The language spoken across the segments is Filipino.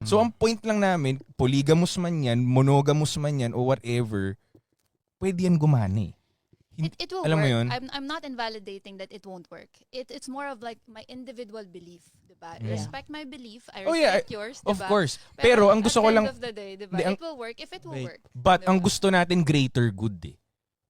So ang point lang namin, polygamous man yan, monogamous man yan, o whatever, pwede yan gumana eh. It will Alam mo work. yun? I'm not invalidating that it won't work. It's more of like my individual belief, diba? Yeah. Respect my belief, I Oh, yeah, respect yours, Of diba? course. Pero ang gusto ko at the lang, end of the day, diba? Hindi, It will work if it will Wait. work. but ang Diba? gusto natin greater good eh.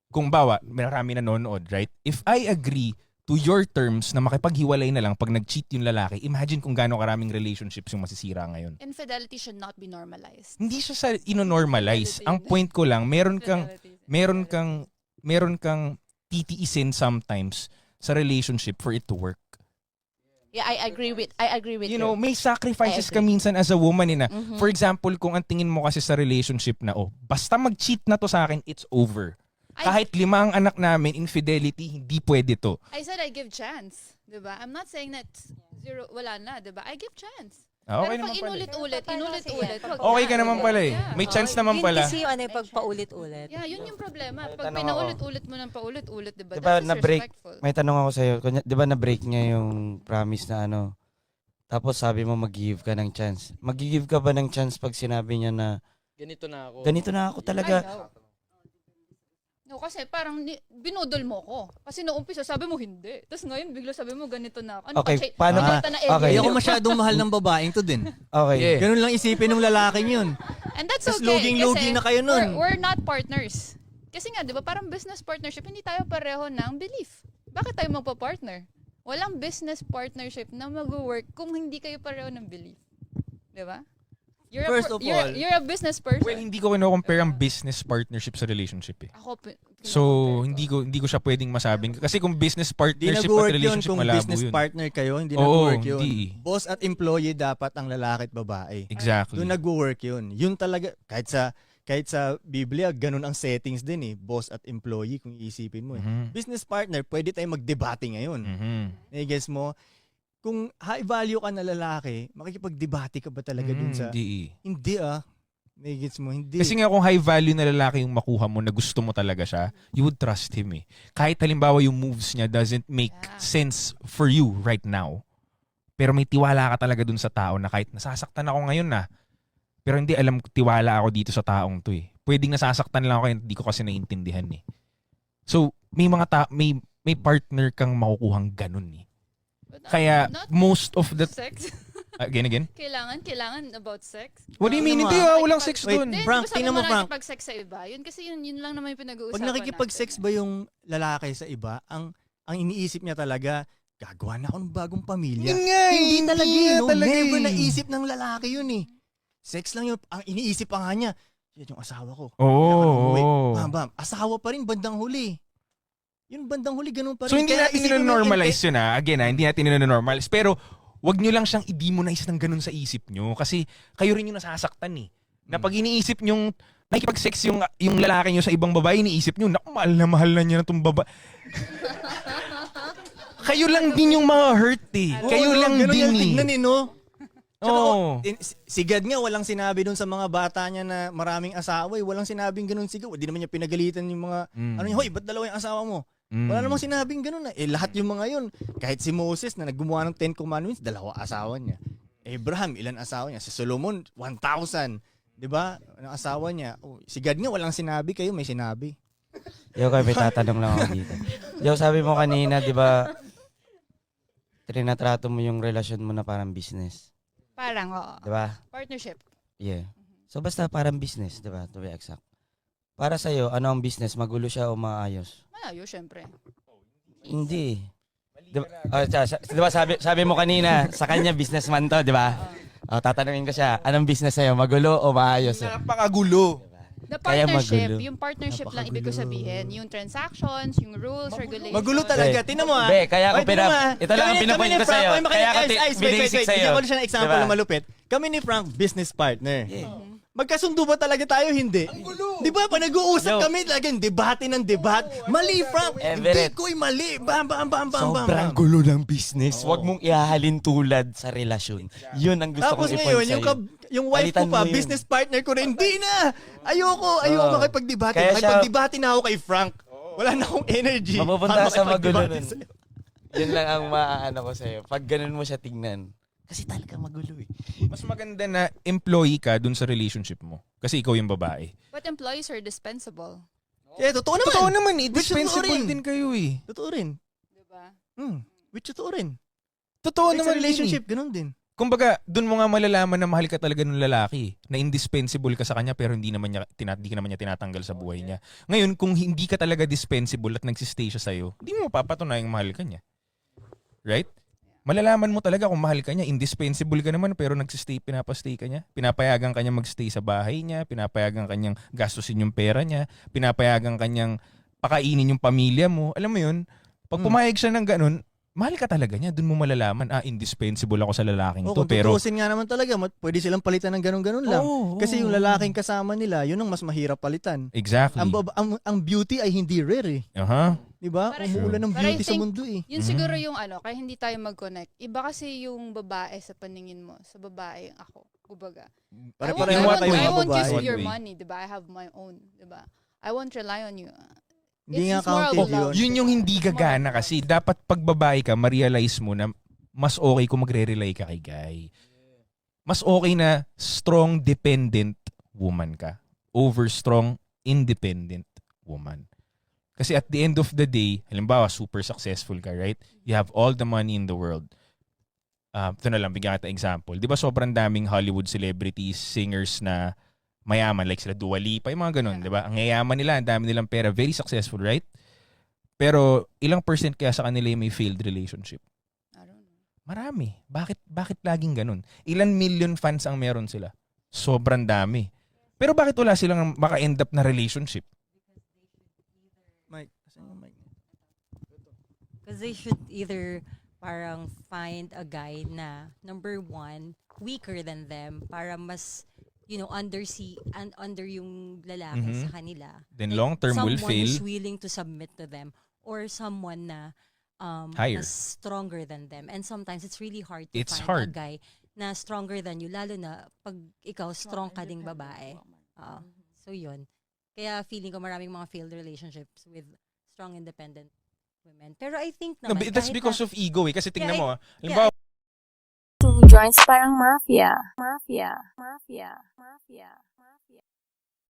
Kung bawa, marami nanonood, right? If I agree to your terms na makipaghiwalay na lang pag nag-cheat yung lalaki, imagine kung gaano karaming relationships yung masisira ngayon. Infidelity should not be normalized. Hindi siya sa ino-normalize. Infidelity. Ang point ko lang, meron kang Infidelity. meron kang titiisin sometimes sa relationship for it to work. Yeah, I agree with You know, may sacrifices ka I agree. minsan as a woman eh na. Mhm. For example, kung ang tingin mo kasi sa relationship na, basta mag-cheat na to sa akin, it's over. Kahit 5 ang anak namin, infidelity, hindi pwede to. I said I give chance, diba? I'm not saying that zero, wala na, diba? I give chance. Okay Pero naman pag pala. inulit-ulit, wag Okay na, ka naman diba? pala eh. Yeah. May chance naman Yun pala. kasi yung ano yung pagpaulit-ulit. Yeah, yun yung problema. May Pag tanong pinaulit-ulit mo ng paulit-ulit, diba? Diba, That's na-break? disrespectful. May tanong ako sa'yo. Di ba na-break niya yung promise na ano? Tapos sabi mo mag-give ka ng chance. Mag-give ka ba ng chance pag sinabi niya na Ganito na ako. ganito na ako talaga? I know. No, kasi parang binudol mo ko. Kasi noong umpisa sabi mo hindi. Tapos ngayon bigla sabi mo ganito na ako. Ano Okay, pa, paano na okay. Ayoko masyadong mahal ng babaeng to din. Okay. Yeah. Ganun lang isipin ng lalaking yun. And that's Tas okay. luging-lugi kasi na kayo nun. We're not partners. Kasi nga, di ba, parang business partnership, hindi tayo pareho ng belief. Bakit tayo magpa-partner? Walang business partnership na mag-work kung hindi kayo pareho ng belief. Di ba? First of all- you're a business person. Well, hindi ko compare ang business partnership sa relationship eh. Ako, So, hindi ko siya pwedeng masabing. Kasi kung business Hindi partnership at nag-work yun relationship, kung malabo business yun. partner kayo. Hindi Oo, nag-work yun. hindi. Boss at employee dapat ang lalaki at babae. Exactly. Doon nag-work yun. Yun talaga, kahit sa Biblia, ganun ang settings din eh. Boss at employee, kung iisipin mo eh. Mhm. Business partner, pwede tayong magdebate ngayon. Mhm. I-guess mo, kung high value ka na lalaki, makikipagdebate ka ba talaga dun sa... Hindi. Hindi I-guess mo, hindi. Kasi nga kung high value na lalaki yung makuha mo na gusto mo talaga siya, you would trust him eh. Kahit halimbawa yung moves niya doesn't make sense for you right now. Pero may tiwala ka talaga dun sa tao na kahit nasasaktan ako ngayon na, pero hindi alam tiwala ako dito sa taong to eh. Pwedeng nasasaktan lang ako kaya hindi ko kasi naiintindihan eh. So, may mga may partner kang makukuhang ganun eh. But, Kaya not most of the sex. again. Kailangan about sex. What do you mean? Ano Hindi nga? walang sex Wait, dun. Hindi, Frank, di ba sabi tingnan mo, Frank. nakikipag-sex sa iba. Yun kasi yun lang naman yung pinag-uusapan Pag nakikipag-sex natin. ba yung lalaki sa iba, ang iniisip niya talaga, gagawa na ako ng bagong pamilya. Yun nga eh, Hindi talaga nga yun. No? talaga Never eh. naisip ng lalaki yun eh. Sex lang yun. Ang iniisip pa nga niya, yan yung asawa ko. Oo. Kailangan umuwi. Oh, Bam, bam. Asawa pa rin bandang huli. Yung bandang huli, ganun pa rin. So hindi Kaya natin isipin mo, nino-normalize yun Again hindi natin nino-normalize. Pero wag nyo lang siyang i-demonize ng ganun sa isip nyo. Kasi kayo rin yung nasasaktan eh. Na pag iniisip nyong nakikipag-sex yung lalaki nyo sa ibang babae, iniisip nyo, naku, mahal na niya na itong babae. Kayo lang din yung mga hurt eh. Oo, Kayo no, lang ganun din yung eh. tignan eh, no? Tsaka, Oo. si God nga, walang sinabi dun sa mga bata niya na maraming asawa eh. Walang sinabing ganun si God. Di naman niya pinagalitan yung mga, ano niya, hoy, ba't dalawa yung asawa mo? Wala namang sinabing ganun na. Lahat yung mga yun. Kahit si Moses na naggumawa ng 10 Commandments, 2 asawa niya. Abraham, ilan asawa niya? Si Solomon, 1,000. Diba? Ang asawa niya. Si God nga, walang sinabi. Kayo may sinabi. Yo, may tatanong lang ako dito. Yo, sabi mo kanina, di ba, trinatrato mo yung relasyon mo na parang business. Parang, oo. Di ba? Partnership. Yeah. So basta parang business, di ba? To be exact. Para sa'yo, ano ang business? Magulo siya o maayos? Malayo, syempre. Hindi. Di ba sabi mo kanina, sa kanya businessman to, di ba? Tatanungin ko siya, anong business sa'yo? Magulo o maayos? Napakagulo. The Kaya partnership, magulo. yung partnership lang ibig ko sabihin. Yung transactions, yung rules, regulations. Magulo talaga. Tingnan mo Be, kaya ako Oy, tingnan mo, ito lang ang pinapoint ko sa'yo. Kaya ako binisik sa'yo. Bigyan ko na siya ng example Diba? na malupit. Kami ni Frank, business partner. Yeah. Magkasundo ba talaga tayo? Hindi. Di ba? Pa nag-uusap Yo. kami, laging debate ng debat. Mali, Frank. Hindi Everett. ko'y mali. Bam, bam, bam, bam, bam. Sobrang gulo ng business. Huwag mong ihahalin tulad sa relasyon. Yun ang gusto Tapos kong i-point ngayon, sa'yo. yung wife ko Palitan pa, mo yun. business partner ko rin, hindi na. Ayoko makipagdebate. Kaya siya- Makipagdebate na ako kay Frank. Wala na akong energy. Mapupunta para sa magulo makipagdebate nun. sa'yo. Yun lang ang maaano ko sa'yo. Pag ganun mo siya tignan. Kasi talaga magulo eh. Mas maganda na employee ka dun sa relationship mo. Kasi ikaw yung babae. But employees are dispensable. Totoo naman. Totoo naman eh. Which totoo Dispensable rin. din kayo eh. Totoo rin. Diba? Which totoo rin. Totoo Kahit naman sa relationship, ganun din. Kumbaga, dun mo nga malalaman na mahal ka talaga ng lalaki. Na indispensable ka sa kanya pero hindi ka naman niya tinatanggal sa buhay niya. Ngayon, kung hindi ka talaga dispensable at nagsistay siya sa'yo, hindi mo mapapatunayang mahal ka niya. Right? Malalaman mo talaga kung mahal ka niya. Indispensable ka naman pero pinapastay ka niya. Pinapayagan ka niya magstay sa bahay niya. Pinapayagan ka niyang gastusin yung pera niya. Pinapayagan ka niyang pakainin yung pamilya mo. Alam mo yun? Pag pumayag siya ng ganun, mahal ka talaga niya. Doon mo malalaman, indispensable ako sa lalaking to. Kung Pero, tutuusin nga naman talaga, pwede silang palitan ng ganun-ganun lang. Kasi yung lalaking kasama nila, yun ang mas mahirap palitan. Exactly. Ang beauty ay hindi rare eh. Aha. Diba? Parang- Umuulan ng But I beauty sa think- mundo eh. Yun siguro yung kaya hindi tayo mag-connect. Iba kasi yung babae sa paningin mo, sa babae yung ako. Kumbaga. Pare-pareho what tayo way? I mga won't babae. use What your way? money, diba? I have my own, diba? I won't rely on you. Hindi nga It's more counted of yun. love. Yun yung hindi gagana kasi. Dapat pag babae ka, ma-realize mo na mas okay kung magre-rely ka kay guy. Mas okay na strong, dependent woman ka over strong, independent woman. Kasi at the end of the day, halimbawa, super successful ka, right? You have all the money in the world. Ito na lang, bigyan kita example. Di ba sobrang daming Hollywood celebrities, singers na mayaman, like sila Dua Lipa, yung mga ganun, di ba? Ang yayaman nila, ang dami nilang pera, very successful, right? Pero ilang percent kaya sa kanila yung may failed relationship? I don't know. Marami. Bakit laging ganun? Ilan million fans ang meron sila? Sobrang dami. Pero bakit wala silang maka-end up na relationship? Mike, saan yung mic? Because they should either parang find a guy na, number one, weaker than them para mas, under yung lalaki Mhm. sa kanila. Then long term will Someone fail. who's willing to submit to them or someone na Higher. mas stronger than them. And sometimes it's really hard to It's find hard. a guy na stronger than you, lalo na pag ikaw strong ka ding babae. So yun. Kaya feeling ko maraming mga failed relationships with strong independent women. Pero I think No, naman, that's kahit because na- of ego eh. Kasi tingnan Yeah, mo, halimbawa, Two joints parang mafia. Mafia. Mafia. Mafia.